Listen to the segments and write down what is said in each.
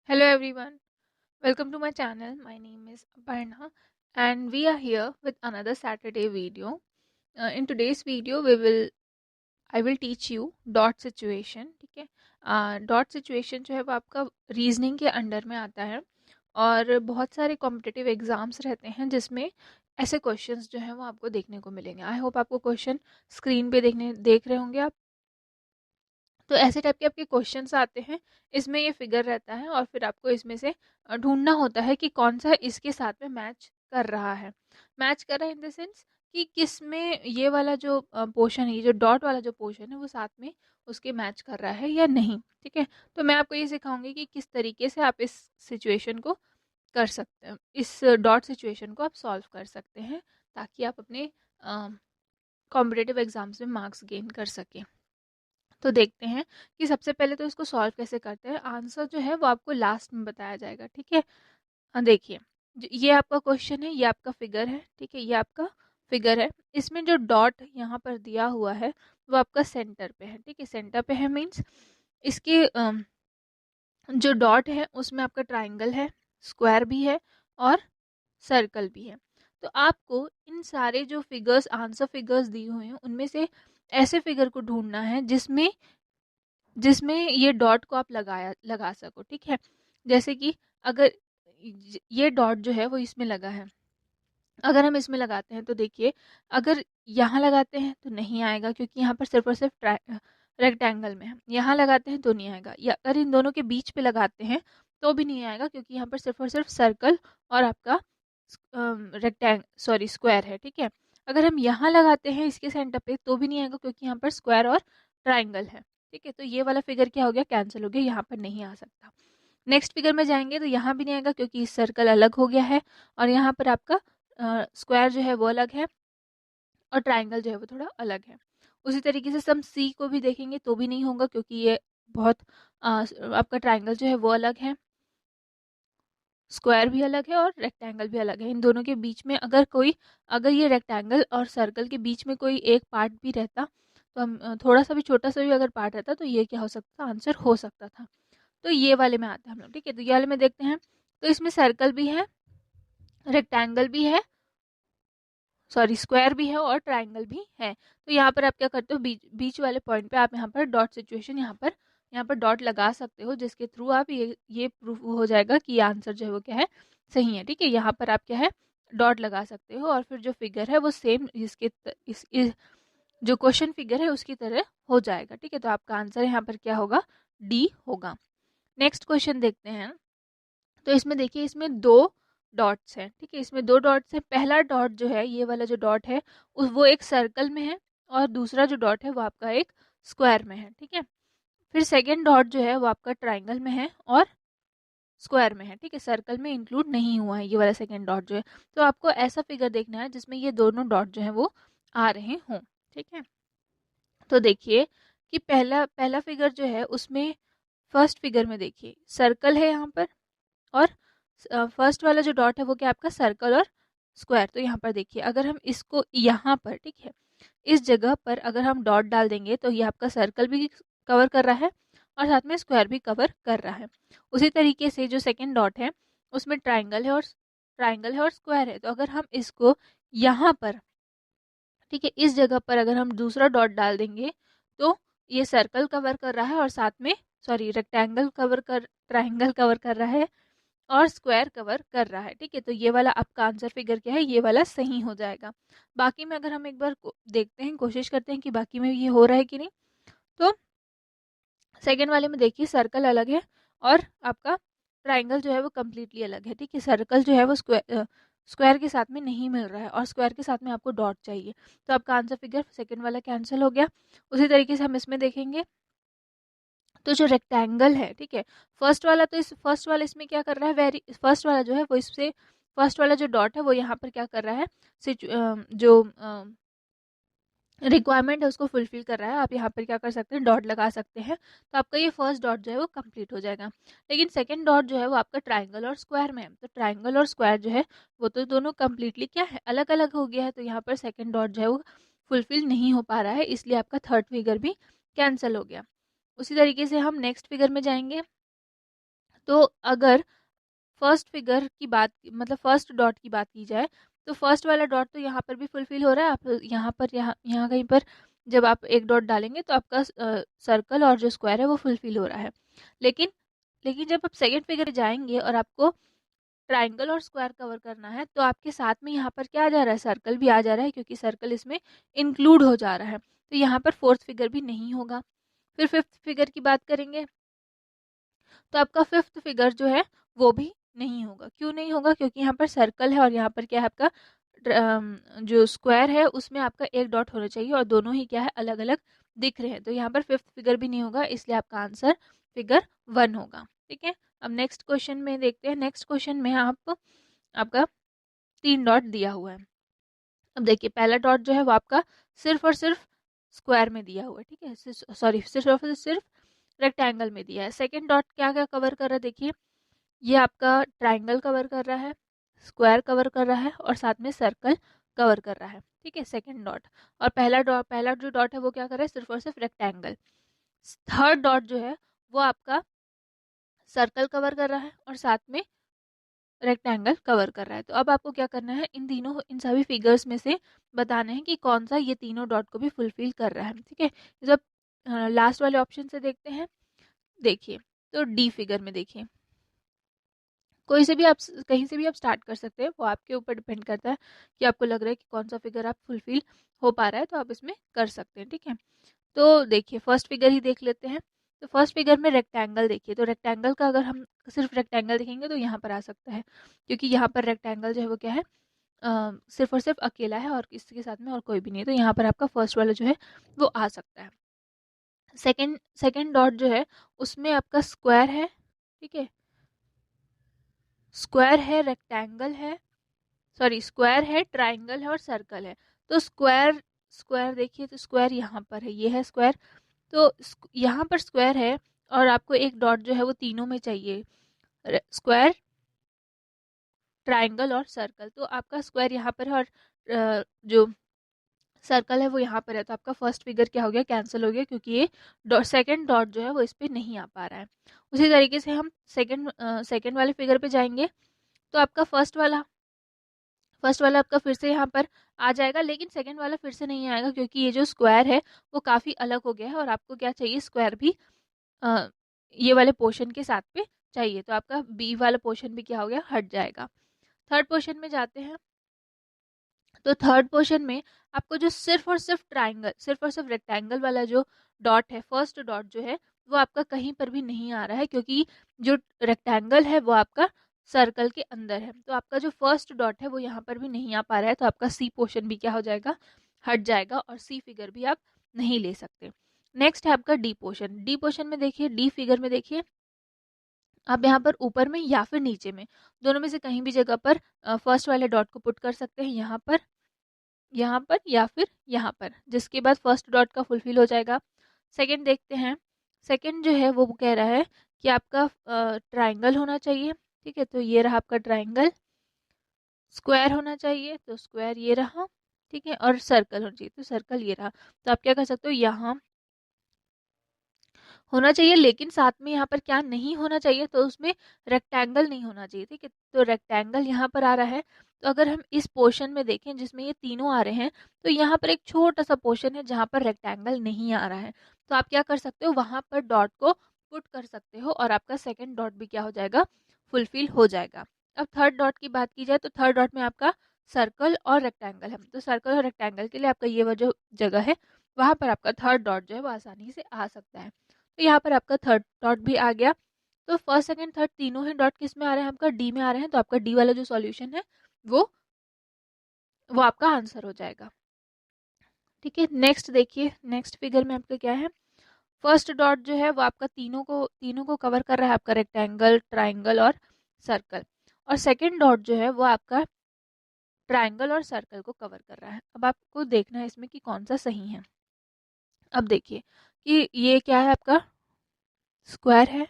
Hello everyone, welcome to my channel. My name is Aparna and we are here with another Saturday video. In today's video I will teach you dot situation. ठीक है, dot situation जो है वो आपका reasoning के under में आता है और बहुत सारे कॉम्पिटिटिव एग्जाम्स रहते हैं जिसमें ऐसे क्वेश्चंस जो हैं वो आपको देखने को मिलेंगे. आई होप आपको क्वेश्चन स्क्रीन पे देख रहे होंगे आप. तो ऐसे टाइप के आपके क्वेश्चंस आते हैं. इसमें ये फिगर रहता है और फिर आपको इसमें से ढूंढना होता है कि कौन सा इसके साथ में मैच कर रहा है. मैच कर रहा है इन द सेंस कि किस में ये वाला जो पोर्शन है, ये जो डॉट वाला जो पोर्शन है वो साथ में उसके मैच कर रहा है या नहीं. ठीक है, तो मैं आपको ये सिखाऊंगी कि किस तरीके से आप इस सिचुएशन को कर सकते हैं, इस डॉट सिचुएशन को आप सॉल्व कर सकते हैं ताकि आप अपने कॉम्पिटेटिव एग्जाम्स में मार्क्स गेन कर सकें. तो देखते हैं कि सबसे पहले तो इसको सॉल्व कैसे करते हैं. आंसर जो है वो आपको लास्ट में बताया जाएगा. ठीक है, देखिए ये आपका क्वेश्चन है, ये आपका फिगर है. ठीक है, ये आपका फिगर है. इसमें जो डॉट यहाँ पर दिया हुआ है वो आपका सेंटर पे है. ठीक है, सेंटर पे है मीन्स इसके जो डॉट है उसमें आपका ट्राइंगल है, स्क्वायर भी है और सर्कल भी है. तो आपको इन सारे जो फिगर्स, आंसर फिगर्स दिए हुए हैं उनमें से ऐसे फिगर को ढूंढना है जिसमें जिसमें ये डॉट को आप लगा सको. ठीक है, जैसे कि अगर ये डॉट जो है वो इसमें लगा है, अगर हम इसमें लगाते हैं तो देखिए अगर यहाँ लगाते हैं तो नहीं आएगा क्योंकि यहाँ पर सिर्फ और सिर्फ रेक्टेंगल में है. यहाँ लगाते हैं तो नहीं आएगा. या अगर इन दोनों के बीच पे लगाते हैं तो भी नहीं आएगा क्योंकि यहाँ पर सिर्फ और सिर्फ सर्कल और आपका स्क्वायर है. ठीक है, अगर हम यहाँ लगाते हैं इसके सेंटर पे तो भी नहीं आएगा क्योंकि यहाँ पर स्क्वायर और ट्राइंगल है. ठीक है, तो ये वाला फिगर क्या हो गया, कैंसिल हो गया, यहाँ पर नहीं आ सकता. नेक्स्ट फिगर में जाएंगे तो यहाँ भी नहीं आएगा क्योंकि सर्कल अलग हो गया है और यहाँ पर आपका स्क्वायर जो है वो अलग है और ट्राइंगल जो है वो थोड़ा अलग है. उसी तरीके से हम सी को भी देखेंगे तो भी नहीं होगा क्योंकि ये बहुत आपका ट्राइंगल जो है वो अलग है, स्क्वायर भी अलग है और रेक्टेंगल भी अलग है. इन दोनों के बीच में अगर ये रेक्टेंगल और सर्कल के बीच में कोई एक पार्ट भी रहता तो हम थोड़ा सा भी, छोटा सा भी अगर पार्ट रहता तो ये क्या हो सकता था, आंसर हो सकता था. तो ये वाले में आते हैं हम लोग. ठीक है, तो ये वाले में देखते हैं. तो इसमें सर्कल भी है, रेक्टेंगल भी है, स्क्वायर भी है और ट्राइंगल भी है. तो यहाँ पर आप क्या करते हो, बीच वाले पॉइंट पे आप यहाँ पर डॉट सिचुएशन यहाँ पर डॉट लगा सकते हो जिसके थ्रू आप ये प्रूफ हो जाएगा कि आंसर जो है वो क्या है, सही है. ठीक है, यहाँ पर आप क्या है, डॉट लगा सकते हो और फिर जो फिगर है वो सेम जो क्वेश्चन फिगर है उसकी तरह हो जाएगा. ठीक है, तो आपका आंसर यहाँ पर क्या होगा, डी होगा. नेक्स्ट क्वेश्चन देखते हैं. तो इसमें देखिए इसमें दो डॉट्स हैं. ठीक है, इसमें दो डॉट्स हैं. पहला डॉट जो है, ये वाला जो डॉट है वो एक सर्कल में है और दूसरा जो डॉट है वो आपका एक स्क्वायर में है. ठीक है, फिर सेकेंड डॉट जो है वो आपका ट्राइंगल में है और स्क्वायर में है. ठीक है, सर्कल में इंक्लूड नहीं हुआ है ये वाला सेकेंड डॉट जो है. तो आपको ऐसा फिगर देखना है जिसमें ये दोनों डॉट जो है वो आ रहे हों. ठीक है, तो देखिए कि पहला पहला फिगर जो है उसमें फर्स्ट फिगर में देखिए सर्कल है यहाँ पर और फर्स्ट वाला जो डॉट है वो क्या आपका सर्कल और स्क्वायर. तो यहाँ पर देखिए अगर हम इसको यहाँ पर, ठीक है, इस जगह पर अगर हम डॉट डाल देंगे तो ये आपका सर्कल भी कवर कर रहा है और साथ में स्क्वायर भी कवर कर रहा है. उसी तरीके से जो सेकंड डॉट है उसमें ट्राइंगल है और स्क्वायर है. तो अगर हम इसको यहाँ पर, ठीक है, इस जगह पर अगर हम दूसरा डॉट डाल देंगे तो ये सर्कल कवर कर रहा है और साथ में ट्राइंगल कवर कर रहा है और स्क्वायर कवर कर रहा है. ठीक है, तो ये वाला आपका आंसर फिगर क्या है, ये वाला सही हो जाएगा. बाकी में अगर हम एक बार देखते हैं, कोशिश करते हैं कि बाकी में ये हो रहा है कि नहीं. तो सेकेंड वाले में देखिए सर्कल अलग है और आपका ट्राइंगल जो है वो कम्प्लीटली अलग है. ठीक है, सर्कल जो है वो स्क्वायर के साथ में नहीं मिल रहा है और स्क्वायर के साथ में आपको डॉट चाहिए. तो आपका आंसर फिगर सेकेंड वाला कैंसिल हो गया. उसी तरीके से हम इसमें देखेंगे तो जो रेक्टेंगल है, ठीक है, फर्स्ट वाला इसमें क्या कर रहा है, फर्स्ट वाला जो है वो इससे फर्स्ट वाला जो डॉट है वो यहाँ पर क्या कर रहा है, जो रिक्वायरमेंट है उसको फुलफिल कर रहा है. आप यहाँ पर क्या कर सकते हैं, डॉट लगा सकते हैं. तो आपका ये फर्स्ट डॉट जो है वो कंप्लीट हो जाएगा. लेकिन सेकंड डॉट जो है वो आपका ट्राइंगल और स्क्वायर में है. तो ट्राइंगल और स्क्वायर जो है वो तो दोनों कंप्लीटली क्या है, अलग अलग हो गया है. तो यहाँ पर सेकंड डॉट जो है वो फुलफिल नहीं हो पा रहा है, इसलिए आपका थर्ड फिगर भी कैंसिल हो गया. उसी तरीके से हम नेक्स्ट फिगर में जाएंगे तो अगर फर्स्ट फिगर की बात मतलब फर्स्ट डॉट की बात की जाए तो फर्स्ट वाला डॉट तो यहाँ पर भी फुलफिल हो रहा है। आप यहाँ पर यहाँ कहीं पर जब आप एक डॉट डालेंगे तो आपका सर्कल और जो स्क्वायर है वो फुलफिल हो रहा है। लेकिन लेकिन जब आप सेकंड फिगर जाएंगे और आपको ट्राइंगल और स्क्वायर कवर करना है तो आपके साथ में यहाँ पर क्या आ जा रहा है, सर्कल भी आ जा रहा है, क्योंकि सर्कल इसमें इंक्लूड हो जा रहा है। तो यहाँ पर फोर्थ फिगर भी नहीं होगा। फिर फिफ्थ फिगर की बात करेंगे तो आपका फिफ्थ फिगर जो है वो भी नहीं होगा। क्यों नहीं होगा? क्योंकि यहाँ पर सर्कल है और यहाँ पर क्या है आपका जो स्क्वायर है उसमें आपका एक डॉट होना चाहिए और दोनों ही क्या है अलग अलग दिख रहे हैं। तो यहाँ पर फिफ्थ फिगर भी नहीं होगा, इसलिए आपका आंसर फिगर 1 होगा। ठीक है, अब नेक्स्ट क्वेश्चन में देखते हैं। नेक्स्ट क्वेश्चन में आपका 3 डॉट दिया हुआ है। अब देखिए पहला डॉट जो है वो आपका सिर्फ और सिर्फ स्क्वायर में दिया हुआ है। ठीक है, सॉरी सिर्फ और सिर्फ रेक्टेंगल में दिया है। सेकंड डॉट क्या क्या कवर कर रहा है? देखिए ये आपका ट्राइंगल कवर कर रहा है, स्क्वायर कवर कर रहा है और साथ में सर्कल कवर कर रहा है। ठीक है, सेकंड डॉट। और पहला जो डॉट है वो क्या कर रहा है? सिर्फ और सिर्फ रेक्टेंगल। थर्ड डॉट जो है वो आपका सर्कल कवर कर रहा है और साथ में रेक्टेंगल कवर कर रहा है। तो अब आपको क्या करना है, इन सभी फिगर्स में से बताना है कि कौन सा ये तीनों डॉट को भी फुलफिल कर रहा है। ठीक है, जब लास्ट वाले ऑप्शन से देखते हैं, देखिए तो डी फिगर में देखिए, कोई से भी आप कहीं से भी आप स्टार्ट कर सकते हैं, वो आपके ऊपर डिपेंड करता है कि आपको लग रहा है कि कौन सा फिगर आप फुलफिल हो पा रहा है, तो आप इसमें कर सकते हैं। ठीक है, तो देखिए फर्स्ट फिगर ही देख लेते हैं। तो फर्स्ट फिगर में रेक्टेंगल देखिए, तो रेक्टेंगल का अगर हम सिर्फ रेक्टेंगल देखेंगे तो यहाँ पर आ सकता है, क्योंकि यहाँ पर रेक्टेंगल जो है वो क्या है, सिर्फ और सिर्फ अकेला है और इसके साथ में और कोई भी नहीं है। तो यहाँ पर आपका फर्स्ट वाला जो है वो आ सकता है। सेकंड सेकंड डॉट जो है उसमें आपका स्क्वायर है। ठीक है, स्क्वायर है, रेक्टेंगल है, सॉरी स्क्वायर है, ट्राइंगल है और सर्कल है। तो स्क्वायर स्क्वायर देखिए, तो स्क्वायर यहाँ पर है, ये है स्क्वायर। तो यहाँ पर स्क्वायर है और आपको एक डॉट जो है वो तीनों में चाहिए, स्क्वायर, ट्राइंगल और सर्कल। तो आपका स्क्वायर यहाँ पर है और जो सर्कल है वो यहाँ पर है। तो आपका फर्स्ट फिगर क्या हो गया, कैंसिल हो गया, क्योंकि ये सेकंड डॉट जो है वो इस पर नहीं आ पा रहा है। उसी तरीके से हम सेकंड वाले फिगर पे जाएंगे तो आपका फर्स्ट वाला आपका फिर से यहाँ पर आ जाएगा, लेकिन सेकंड वाला फिर से नहीं आएगा, क्योंकि ये जो स्क्वायर है वो काफ़ी अलग हो गया है और आपको क्या चाहिए, स्क्वायर भी अ, ये वाले पोर्शन के साथ पे चाहिए। तो आपका बी वाला पोर्शन भी क्या हो गया, हट जाएगा। थर्ड पोर्शन में जाते हैं। तो थर्ड पोर्शन में आपको जो सिर्फ और सिर्फ ट्राइंगल, सिर्फ और सिर्फ रेक्टेंगल वाला जो डॉट है, फर्स्ट डॉट जो है वो आपका कहीं पर भी नहीं आ रहा है, क्योंकि जो रेक्टेंगल है वो आपका सर्कल के अंदर है। तो आपका जो फर्स्ट डॉट है वो यहाँ पर भी नहीं आ पा रहा है। तो आपका सी पोर्शन भी क्या हो जाएगा, हट जाएगा और सी फिगर भी आप नहीं ले सकते। नेक्स्ट है आपका डी पोर्शन। डी पोर्शन में देखिए, डी फिगर में देखिए, आप यहाँ पर ऊपर में या फिर नीचे में, दोनों में से कहीं भी जगह पर फर्स्ट वाले डॉट को पुट कर सकते हैं, यहाँ पर या फिर यहाँ पर, जिसके बाद फर्स्ट डॉट का फुलफिल हो जाएगा। सेकंड देखते हैं। सेकंड जो है वो कह रहा है कि आपका ट्राइंगल होना चाहिए। ठीक है, तो ये रहा आपका ट्राइंगल। स्क्वायर होना चाहिए, तो स्क्वायर ये रहा। ठीक है, और सर्कल होना चाहिए, तो सर्कल ये रहा। तो आप क्या कर सकते हो, यहाँ होना चाहिए, लेकिन साथ में यहाँ पर क्या नहीं होना चाहिए, तो उसमें रेक्टेंगल नहीं होना चाहिए। ठीक है, तो रेक्टेंगल यहाँ पर आ रहा है। तो अगर हम इस पोर्शन में देखें जिसमें ये तीनों आ रहे हैं, तो यहाँ पर एक छोटा सा पोर्शन है जहाँ पर रेक्टेंगल नहीं आ रहा है। तो आप क्या कर सकते हो, वहां पर डॉट को पुट कर सकते हो और आपका सेकेंड डॉट भी क्या हो जाएगा, फुलफिल हो जाएगा। अब थर्ड डॉट की बात की जाए तो थर्ड डॉट में आपका सर्कल और रेक्टेंगल है। तो सर्कल और रेक्टेंगल के लिए आपका ये जो जगह है वहां पर आपका थर्ड डॉट जो है वो आसानी से आ सकता है। तो यहाँ पर आपका थर्ड डॉट भी आ गया। तो फर्स्ट सेकंड थर्ड तीनों ही डॉट किस में आ रहे हैं, आपका डी में आ रहे हैं। तो आपका डी वाला जो सॉल्यूशन है वो वो आपका आंसर हो जाएगा। ठीक है, नेक्स्ट देखिए, नेक्स्ट फिगर में आपका क्या है, फर्स्ट डॉट जो है वो आपका तीनों को कवर कर रहा है, आपका रेक्टेंगल, ट्राइंगल और सर्कल। और सेकंड डॉट जो है वो आपका ट्राइंगल और सर्कल को कवर कर रहा है। अब आपको देखना है इसमें कि कौन सा सही है। अब देखिए कि ये क्या है, आपका स्क्वायर है।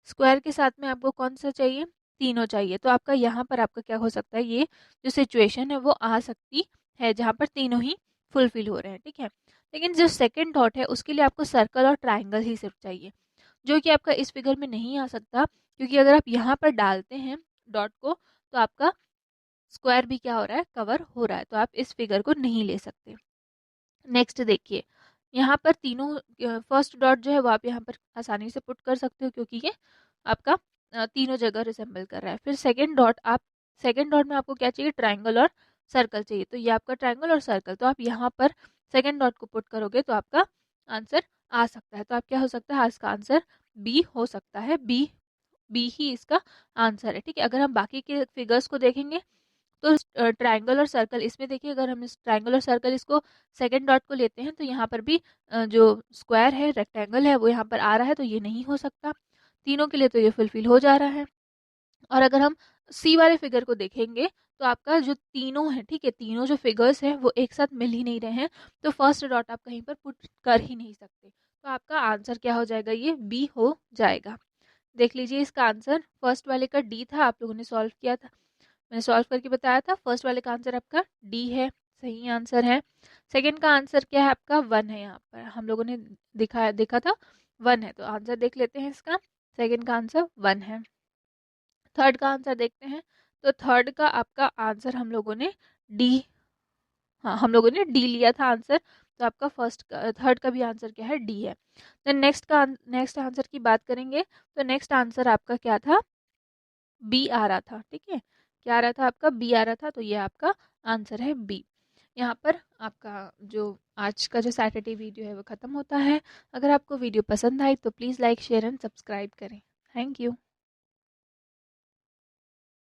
स्क्वायर के साथ में आपको कौन सा चाहिए, तीनों चाहिए। तो आपका यहाँ पर आपका क्या हो सकता है, ये जो सिचुएशन है वो आ सकती है जहाँ पर तीनों ही फुलफिल हो रहे हैं। ठीक है, लेकिन जो सेकंड डॉट है उसके लिए आपको सर्कल और ट्राइंगल ही सिर्फ चाहिए। जो कि आपका इस फिगर में नहीं आ सकता, क्योंकि अगर आप यहाँ पर डालते हैं डॉट को तो आपका स्क्वायर भी क्या हो रहा है, कवर हो रहा है, तो आप इस फिगर को नहीं ले सकते। नेक्स्ट देखिए, यहाँ पर तीनों फर्स्ट डॉट जो है वो आप यहाँ पर आसानी से पुट कर सकते हो, क्योंकि ये आपका तीनों जगह रिसेंबल कर रहा है। फिर सेकेंड डॉट में आपको क्या चाहिए, ट्राइंगल और सर्कल चाहिए, तो ये आपका ट्राइंगल और सर्कल, तो आप यहाँ पर सेकेंड डॉट को पुट करोगे तो आपका आंसर आ सकता है। तो आप क्या हो सकता है, इसका आंसर बी हो सकता है, बी बी ही इसका आंसर है। ठीक है, अगर हम बाकी के फिगर्स को देखेंगे तो ट्रायंगल और सर्कल, इसमें देखिए अगर हम इस ट्रायंगल और सर्कल इसको सेकंड डॉट को लेते हैं तो यहाँ पर भी जो स्क्वायर है, रेक्टेंगल है, वो यहाँ पर आ रहा है, तो ये नहीं हो सकता। तीनों के लिए तो ये फुलफिल हो जा रहा है। और अगर हम सी वाले फिगर को देखेंगे तो आपका जो तीनों है, ठीक है, तीनों जो फिगर्स हैं वो एक साथ मिल ही नहीं रहे हैं, तो फर्स्ट डॉट आप कहीं पर पुट कर ही नहीं सकते, तो आपका आंसर क्या हो जाएगा, ये बी हो जाएगा। देख लीजिए इसका आंसर, फर्स्ट वाले का डी था, आप लोगों ने सॉल्व किया था, मैंने सॉल्व करके बताया था, फर्स्ट वाले का आंसर आपका डी है, सही आंसर है। सेकंड का आंसर क्या है आपका, वन है, यहाँ पर हम लोगों ने देखा था वन है, तो आंसर देख लेते हैं इसका, सेकंड का आंसर वन है। थर्ड का आंसर देखते हैं, तो थर्ड का आपका आंसर हम लोगों ने डी, हाँ हम लोगों ने डी लिया था आंसर, तो आपका थर्ड का भी आंसर क्या है, डी है। देन नेक्स्ट आंसर की बात करेंगे, तो नेक्स्ट आंसर आपका क्या था, बी आ रहा था। ठीक है, क्या आ रहा था आपका, बी आ रहा था, तो ये आपका आंसर है बी। यहाँ पर आपका जो आज का जो सैटरडे वीडियो है वो ख़त्म होता है। अगर आपको वीडियो पसंद आई तो please like share and subscribe करें। Thank you.